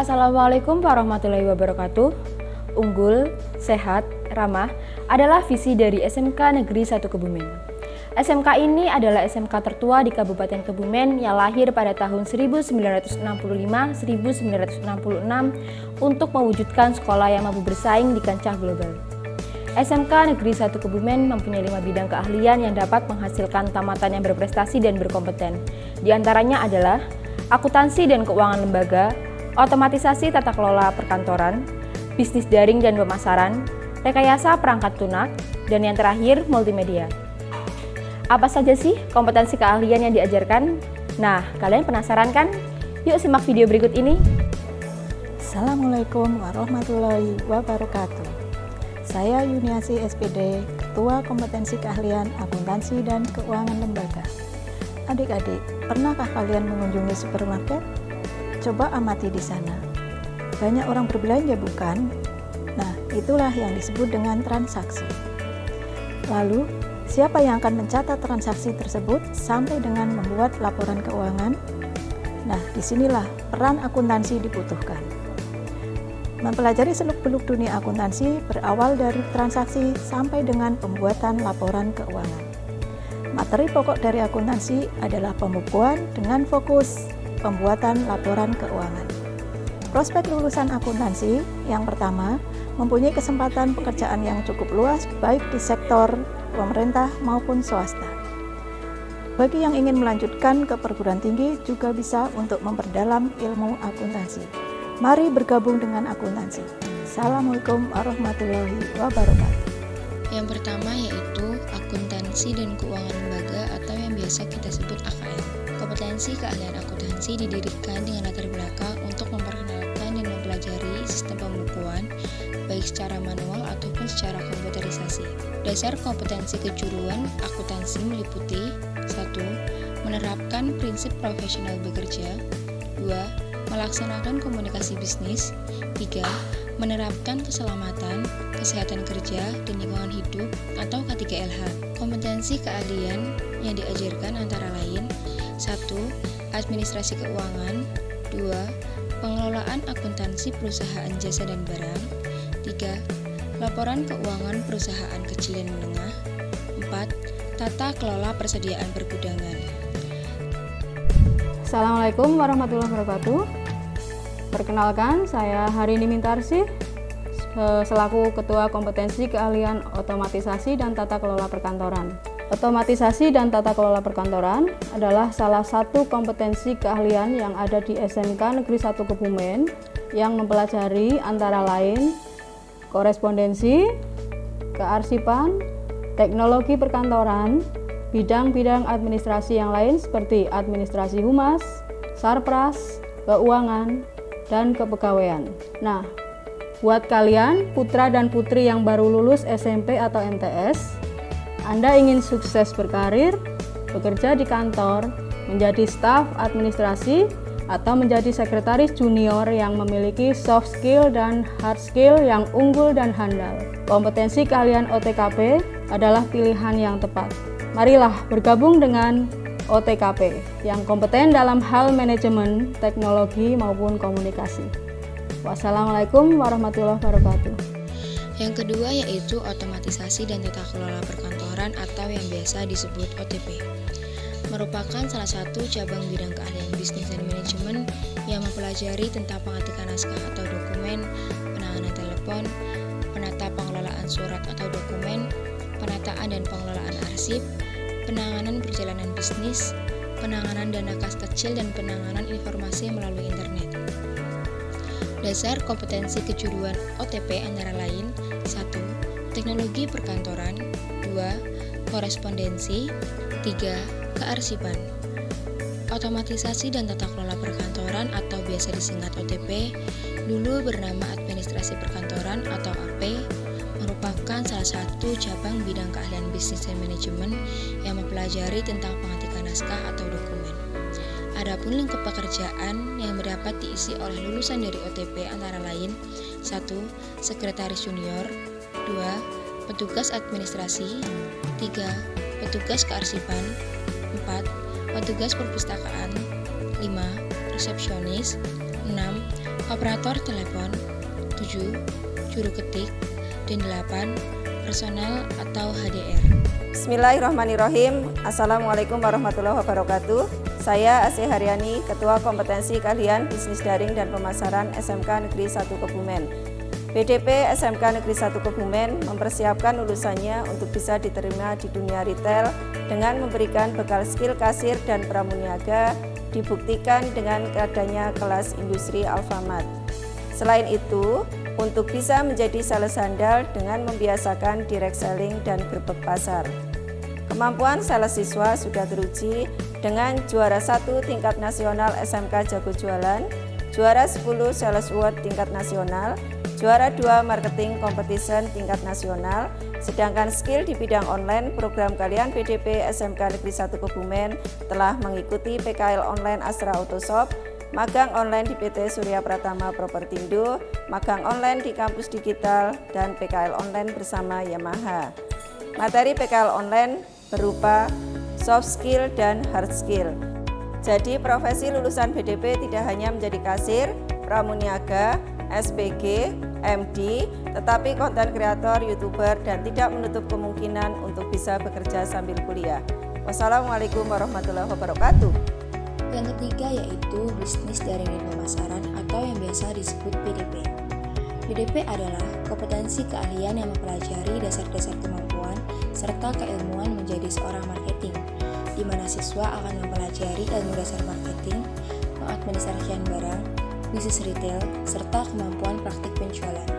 Assalamualaikum warahmatullahi wabarakatuh. Unggul, sehat, ramah adalah visi dari SMK Negeri 1 Kebumen. SMK ini adalah SMK tertua di Kabupaten Kebumen yang lahir pada tahun 1965-1966 untuk mewujudkan sekolah yang mampu bersaing di kancah global. SMK Negeri 1 Kebumen mempunyai 5 bidang keahlian yang dapat menghasilkan tamatan yang berprestasi dan berkompeten. Di antaranya adalah akuntansi dan keuangan lembaga, otomatisasi tata kelola perkantoran, bisnis daring dan pemasaran, rekayasa perangkat lunak, dan yang terakhir multimedia. Apa saja sih kompetensi keahlian yang diajarkan? Nah, kalian penasaran kan? Yuk simak video berikut ini. Assalamualaikum warahmatullahi wabarakatuh. Saya Yuniasi SPD, Ketua Kompetensi Keahlian Akuntansi dan Keuangan Lembaga. Adik-adik, pernahkah kalian mengunjungi supermarket? Coba amati di sana. Banyak orang berbelanja, bukan? Nah, itulah yang disebut dengan transaksi. Lalu, siapa yang akan mencatat transaksi tersebut sampai dengan membuat laporan keuangan? Nah, disinilah peran akuntansi dibutuhkan. Mempelajari seluk-beluk dunia akuntansi berawal dari transaksi sampai dengan pembuatan laporan keuangan. Materi pokok dari akuntansi adalah pembukuan dengan fokus pembuatan laporan keuangan. Prospek lulusan akuntansi yang pertama, mempunyai kesempatan pekerjaan yang cukup luas baik di sektor pemerintah maupun swasta. Bagi yang ingin melanjutkan ke perguruan tinggi juga bisa untuk memperdalam ilmu akuntansi. Mari bergabung dengan akuntansi. Assalamualaikum warahmatullahi wabarakatuh. Yang pertama yaitu akuntansi dan keuangan lembaga atau yang biasa kita sebut AKL. Kompetensi keahlian akuntansi didirikan dengan latar belakang untuk memperkenalkan dan mempelajari sistem pembukuan baik secara manual ataupun secara komputerisasi. Dasar kompetensi kejuruan akuntansi meliputi 1. Menerapkan prinsip profesional bekerja, 2. Melaksanakan komunikasi bisnis, 3. Menerapkan keselamatan, kesehatan kerja, dan lingkungan hidup atau K3LH. Kompetensi keahlian yang diajarkan antara lain 1. Administrasi keuangan, 2. Pengelolaan akuntansi perusahaan jasa dan barang, 3. Laporan keuangan perusahaan kecil dan menengah, 4. Tata kelola persediaan pergudangan. Assalamualaikum warahmatullahi wabarakatuh. Perkenalkan, saya Harini Mintarsih selaku Ketua Kompetensi Keahlian Otomatisasi dan Tata Kelola Perkantoran. Otomatisasi dan tata kelola perkantoran adalah salah satu kompetensi keahlian yang ada di SMK Negeri 1 Kebumen yang mempelajari antara lain korespondensi, kearsipan, teknologi perkantoran, bidang-bidang administrasi yang lain seperti administrasi humas, sarpras, keuangan, dan kepegawaian. Nah, buat kalian putra dan putri yang baru lulus SMP atau MTS, Anda ingin sukses berkarir, bekerja di kantor, menjadi staf administrasi, atau menjadi sekretaris junior yang memiliki soft skill dan hard skill yang unggul dan handal. Kompetensi keahlian OTKP adalah pilihan yang tepat. Marilah bergabung dengan OTKP yang kompeten dalam hal manajemen, teknologi, maupun komunikasi. Wassalamualaikum warahmatullahi wabarakatuh. Yang kedua yaitu otomatisasi dan tata kelola perkantoran atau yang biasa disebut OTP. Merupakan salah satu cabang bidang keahlian bisnis dan manajemen yang mempelajari tentang pengetikan naskah atau dokumen, penanganan telepon, penata pengelolaan surat atau dokumen, penataan dan pengelolaan arsip, penanganan perjalanan bisnis, penanganan dana kas kecil, dan penanganan informasi melalui internet. Dasar kompetensi kejuruan OTP antara lain 1. Teknologi perkantoran, 2. Korespondensi, 3. Kearsipan. Otomatisasi dan tata kelola perkantoran atau biasa disingkat OTP, dulu bernama administrasi perkantoran atau AP, merupakan salah satu cabang bidang keahlian bisnis dan manajemen yang mempelajari tentang pengetikan naskah atau dokumen. Adapun lingkup pekerjaan yang dapat diisi oleh lulusan dari OTP antara lain 1. Sekretaris junior, 2. Petugas administrasi, 3. Petugas kearsipan, 4. Petugas perpustakaan, 5. Resepsionis, 6. operator telepon, 7. juru ketik, dan 8. personel atau HDR. Bismillahirrahmanirrahim. Assalamualaikum warahmatullahi wabarakatuh. Saya Asih Haryani, Ketua Kompetensi Keahlian Bisnis Daring dan Pemasaran SMK Negeri 1 Kebumen. BDP SMK Negeri 1 Kebumen mempersiapkan lulusannya untuk bisa diterima di dunia retail dengan memberikan bekal skill kasir dan pramuniaga, dibuktikan dengan adanya kelas industri Alfamart. Selain itu, untuk bisa menjadi sales handal dengan membiasakan direct selling dan gerbek pasar. Kemampuan sales siswa sudah teruji dengan juara 1 tingkat nasional SMK Jago Jualan, juara 10 Sales Award tingkat nasional, juara 2 Marketing Competition tingkat nasional, sedangkan skill di bidang online program kalian BDP SMK Negeri 1 Kebumen telah mengikuti PKL online Astra Autoshop, magang online di PT Surya Pratama Propertindo, magang online di kampus digital, dan PKL online bersama Yamaha. Materi PKL online berupa soft skill dan hard skill. Jadi profesi lulusan BDP tidak hanya menjadi kasir, pramuniaga, SPG, MD, tetapi konten kreator, YouTuber, dan tidak menutup kemungkinan untuk bisa bekerja sambil kuliah. Wassalamualaikum warahmatullahi wabarakatuh. Yang ketiga yaitu bisnis daring dan pemasaran atau yang biasa disebut BDP. BDP adalah kompetensi keahlian yang mempelajari dasar-dasar kemampuan serta keilmuan menjadi seorang marketing, di mana siswa akan mempelajari ilmu dasar marketing, pengadministrasian barang, bisnis retail, serta kemampuan praktik penjualan.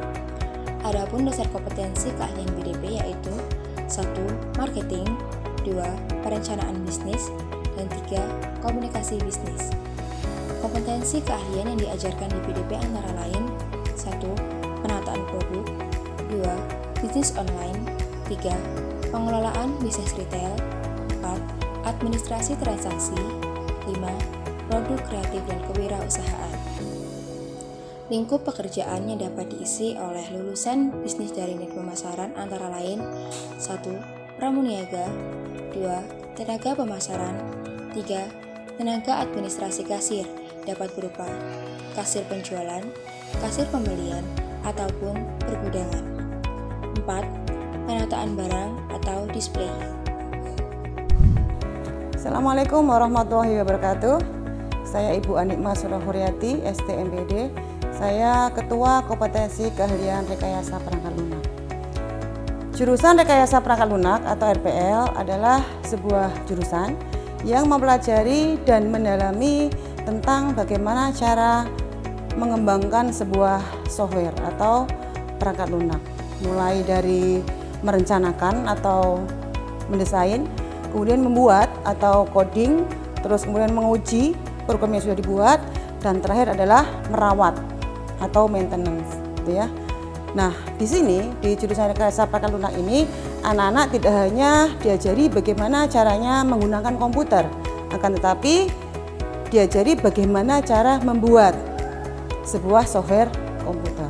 Adapun dasar kompetensi keahlian BDP yaitu 1. Marketing, 2. Perencanaan bisnis, dan 3. Komunikasi bisnis. Kompetensi keahlian yang diajarkan di BDP antara lain 1. Penataan produk, 2. Bisnis online, 3. Pengelolaan bisnis retail, 4. Administrasi transaksi, 5. Produk kreatif dan kewirausahaan. Lingkup pekerjaan yang dapat diisi oleh lulusan bisnis daring dan pemasaran antara lain 1. Pramuniaga, 2. Tenaga pemasaran, 3. Tenaga administrasi kasir dapat berupa kasir penjualan, kasir pembelian, ataupun pergudangan. 4. Penataan barang atau display. Assalamualaikum warahmatullahi wabarakatuh. Saya Ibu Anikma Surahuriati, STMPD. Saya Ketua Kompetensi Keahlian Rekayasa Perangkat Lunak. Jurusan Rekayasa Perangkat Lunak atau RPL adalah sebuah jurusan yang mempelajari dan mendalami tentang bagaimana cara mengembangkan sebuah software atau perangkat lunak, mulai dari merencanakan atau mendesain, kemudian membuat atau coding, terus kemudian menguji program yang sudah dibuat, dan terakhir adalah merawat atau maintenance, gitu ya. Nah, di sini di jurusan Rekayasa Perangkat Lunak ini anak-anak tidak hanya diajari bagaimana caranya menggunakan komputer, akan tetapi diajari bagaimana cara membuat sebuah software komputer.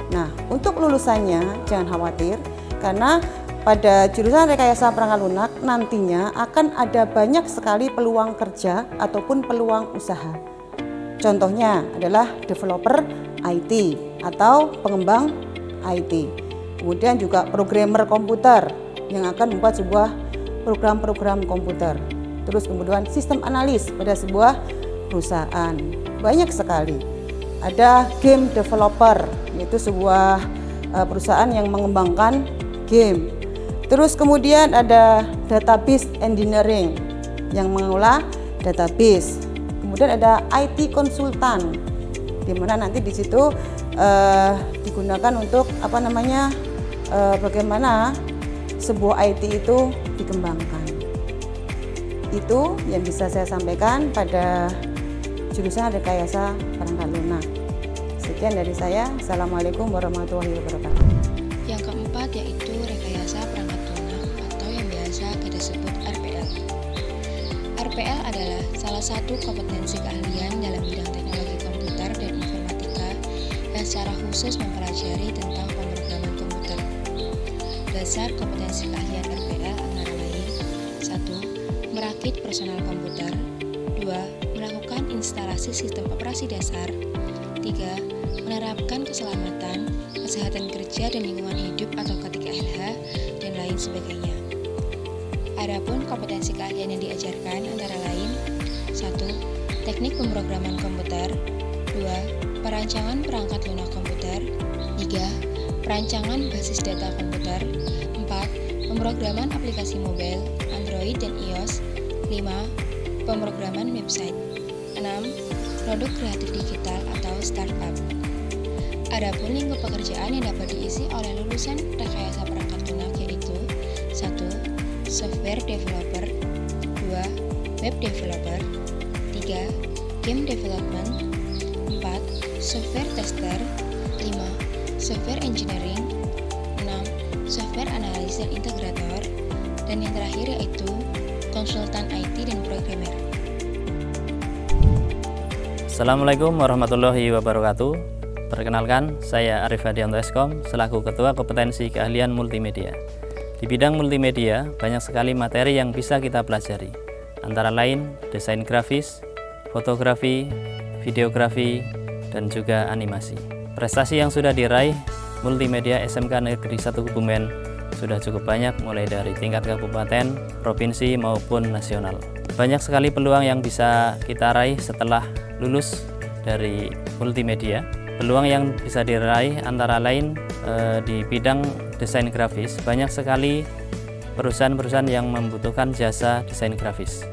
Nah, untuk lulusannya jangan khawatir karena pada jurusan Rekayasa Perangkat Lunak nantinya akan ada banyak sekali peluang kerja ataupun peluang usaha. Contohnya adalah developer IT atau pengembang IT. Kemudian juga programmer komputer yang akan membuat sebuah program-program komputer. Terus kemudian sistem analis pada sebuah perusahaan. Banyak sekali. Ada game developer, yaitu sebuah perusahaan yang mengembangkan game. Terus kemudian ada database engineering yang mengolah database. Kemudian ada IT konsultan, di mana nanti di situ digunakan untuk bagaimana sebuah IT itu dikembangkan. Itu yang bisa saya sampaikan pada jurusan Rekayasa Perangkat Lunak. Sekian dari saya. Assalamualaikum warahmatullahi wabarakatuh. Yang keempat yaitu rekayasa perangkat lunak atau yang biasa kita sebut RPL. RPL adalah salah satu kompetensi keahlian dalam bidang teknologi komputer dan informatika yang secara khusus mempelajari tentang pemrograman komputer. Dasar kompetensi keahlian RPL antara lain 1. Merakit personal komputer, 2. Melakukan instalasi sistem operasi dasar, 3. Menerapkan keselamatan, kesehatan kerja dan lingkungan hidup atau K3LH, dan lain sebagainya. Adapun kompetensi keahlian yang diajarkan antara lain 1. Teknik pemrograman komputer 2. Perancangan perangkat lunak komputer 3. Perancangan basis data komputer 4. Pemrograman aplikasi mobile, Android dan iOS 5. Pemrograman website 6. Produk kreatif digital atau startup. Adapun lingkup pekerjaan yang dapat diisi oleh lulusan rekayasa perangkat lunak yaitu 1. Software developer 2. Web developer 3. Game development 4. Software tester 5. Software engineering 6. Software analis dan integrator, dan yang terakhir yaitu konsultan IT dan programmer. Assalamualaikum warahmatullahi wabarakatuh. Perkenalkan, saya Arif Hadianto Eskom selaku Ketua Kompetensi Keahlian Multimedia. Di bidang multimedia, banyak sekali materi yang bisa kita pelajari, antara lain desain grafis, fotografi, videografi, dan juga animasi. Prestasi yang sudah diraih Multimedia SMK Negeri 1 Kebumen sudah cukup banyak, mulai dari tingkat kabupaten, provinsi, maupun nasional. Banyak sekali peluang yang bisa kita raih setelah lulus dari multimedia. Peluang yang bisa diraih antara lain di bidang desain grafis. Banyak sekali perusahaan-perusahaan yang membutuhkan jasa desain grafis,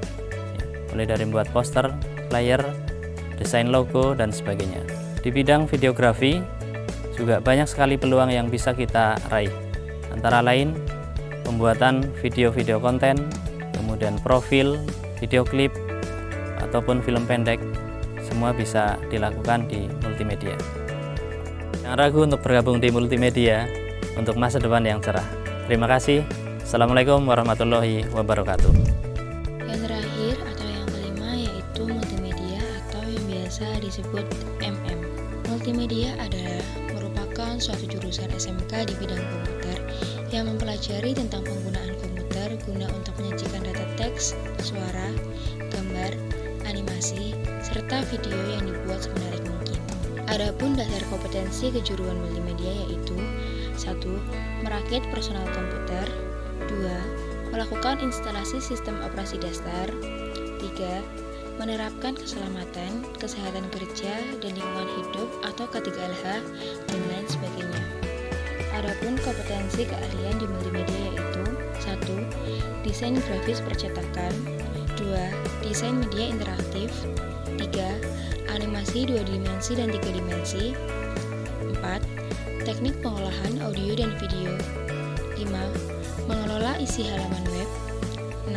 mulai dari membuat poster, flyer, desain logo, dan sebagainya. Di bidang videografi juga banyak sekali peluang yang bisa kita raih, antara lain pembuatan video-video konten, kemudian profil, video klip, ataupun film pendek, semua bisa dilakukan di multimedia. Jangan ragu untuk bergabung di multimedia untuk masa depan yang cerah. Terima kasih. Assalamualaikum warahmatullahi wabarakatuh. Yang terakhir atau yang kelima yaitu multimedia atau yang biasa disebut MM. Multimedia adalah merupakan suatu jurusan SMK di bidang komputer yang mempelajari tentang penggunaan komputer guna untuk menyajikan data teks, suara, gambar, animasi, serta video yang dibuat semenarik mungkin. Adapun dasar kompetensi kejuruan multimedia yaitu 1. Merakit personal komputer 2. Melakukan instalasi sistem operasi dasar 3. Menerapkan keselamatan, kesehatan kerja, dan lingkungan hidup atau K3LH, dan lain sebagainya. Adapun kompetensi keahlian di multimedia yaitu 1. Desain grafis percetakan 2. Desain media interaktif 3. Animasi 2 dimensi dan 3 dimensi 4. Teknik pengolahan audio dan video 5. Mengelola isi halaman web 6.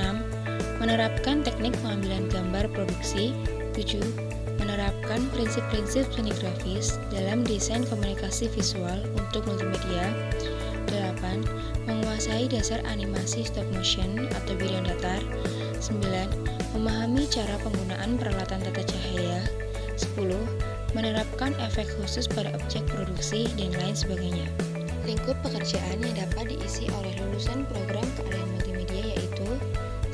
Menerapkan teknik pengambilan gambar produksi 7. Menerapkan prinsip-prinsip seni grafis dalam desain komunikasi visual untuk multimedia 8. Menguasai dasar animasi stop motion atau bidang datar 9. Memahami cara penggunaan peralatan tata cahaya 10. Menerapkan efek khusus pada objek produksi dan lain sebagainya. Lingkup pekerjaan yang dapat diisi oleh lulusan program keahlian multimedia yaitu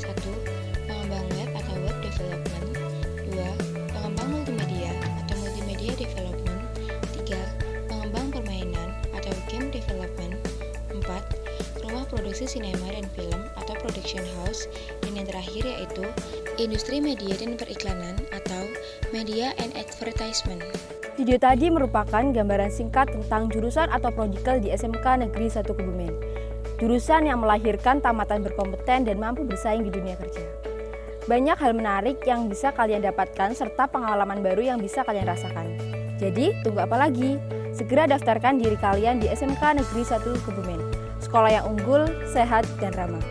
1. Pengembang web atau web development 2. Pengembang multimedia atau multimedia development 3. Pengembang permainan atau game development 4. Rumah produksi sinema dan film atau production house, dan yang terakhir yaitu industri media dan periklanan atau media and advertisement. Video tadi merupakan gambaran singkat tentang jurusan atau prodikel di SMK Negeri 1 Kebumen. Jurusan yang melahirkan tamatan berkompeten dan mampu bersaing di dunia kerja. Banyak hal menarik yang bisa kalian dapatkan serta pengalaman baru yang bisa kalian rasakan. Jadi, tunggu apa lagi? Segera daftarkan diri kalian di SMK Negeri 1 Kebumen. Sekolah yang unggul, sehat, dan ramah.